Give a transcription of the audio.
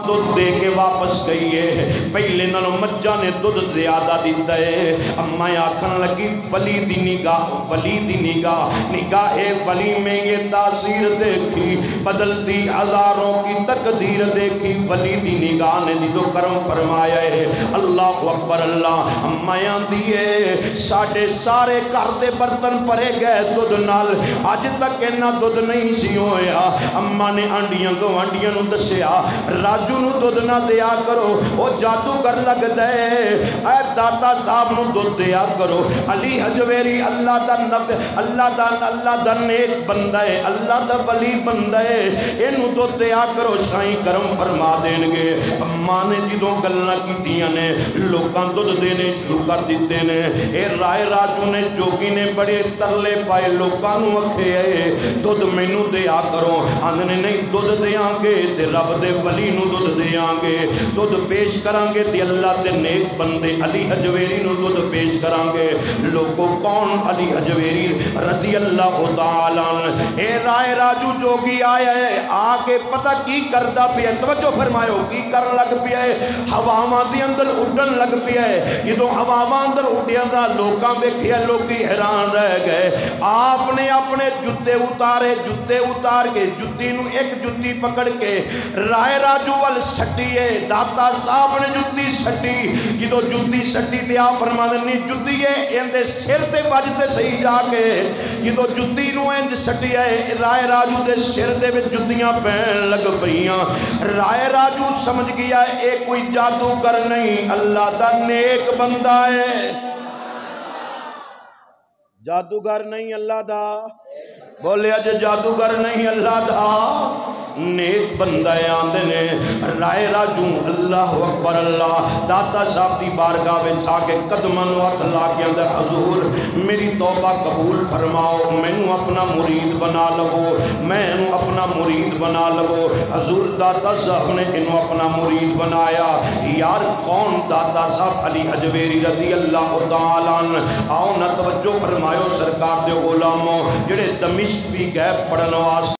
دودھ دے کے واپس گئی ہے، پہلے نالوں مجھا نے دودھ زیادہ دیتا ہے۔ اما آکھن لگی ولی دی نگاہ، ولی دی نگاہ ولی میں یہ تاثیر دیکھی، بدلتی ہزاروں کی تقدیر دیکھی۔ ولی دی نگاہ نے جو کرم فرمایا ہے، اللہ اکبر اللہ۔ اما دیئے ساڑھے سارے گھر دے برتن پرے گئے دودھ نال، آج تک اینا دودھ نہیں سی ہویا۔ اما نے آنڈیاں گوانڈیاں نو دسیا راجو نو دودھ نہ دیا کرو، او جادوگر لگ دے، اے داتا صاحب نو دودھ دیا کرو۔ علی حجویری اللہ دا نبی، اللہ دا نیک بندہ ہے، اللہ دا ولی بندہ ہے، اینو دودھ دیا کرو، سائیں کرم فرما دیں گے۔ اما نے جدوں گلنا کی دیاں نے لوکاں دودھ دینے شروع کر دیتے نے۔ اے رائے راجو نے جوگی نے بڑے ترلے پائے لوکاں نو اکھے ہے دودھ مینو دیا کرو، آندھنے نہیں دودھ دیاں گے تے رب دے ولی نو دودھ دیاں گے، دودھ پیش کران گے تے اللہ دے نیک بندے علی حجویری نو دودھ پیش کران گے۔ لوگوں کون؟ علی حجویری رضی اللہ تعالیٰ عنہ۔ اے رائے راجو جوگی آیا ہے، آکے پتہ کی کردہ پیا، توجہ فرمائے ہو کی کر لگ پیا ہے، ہواواں دی اندر اڈن لگ پیا ہے۔ یہ تو ہواواں اندر اڈیاں دا لوکاں بیکھیا، لوگی حیران رہ گئے۔ آپ نے اپنے جتے اتارے، جتے اتار کے جتی نو ایک جتی پکڑ کے رائے راجو وال سٹی ہے، داتا صاحب نے جتی سٹی، جدو جتی سٹی تے آپ فرمانے جتی ہے اندے سر تے بجتے صحیح جا کے، جدو جتی نو انج سٹی ہے رائے راجو دے سر دے وچ جتیاں پہن لگ پئیاں۔ رائے راجو سمجھ گیا اے کوئی جادوگر نہیں، اللہ دا نیک بندہ ہے، جادوگر نہیں اللہ دا، بولے اج جادوگر نہیں اللہ دا نیک بندہ ہے۔ آندے نے رائے راجو اللہ اکبر اللہ داتا صاحب دی بارگاہ وچ آ کے قدماں نو ہتھ لا کے اندر حضور میری توبہ قبول فرماؤ، مینوں اپنا مرید بنا لو، مینوں اپنا مرید بنا لو۔ حضور داتا صاحب نے انہوں اپنا مرید بنایا۔ یار کون داتا صاحب؟ علی حجویری رضی اللہ تعالیٰ عنہ۔ آؤ نہ توجہ فرمائیو سرکار دے غلاموں جڑے دمشق بھی گئے پڑھن واسطے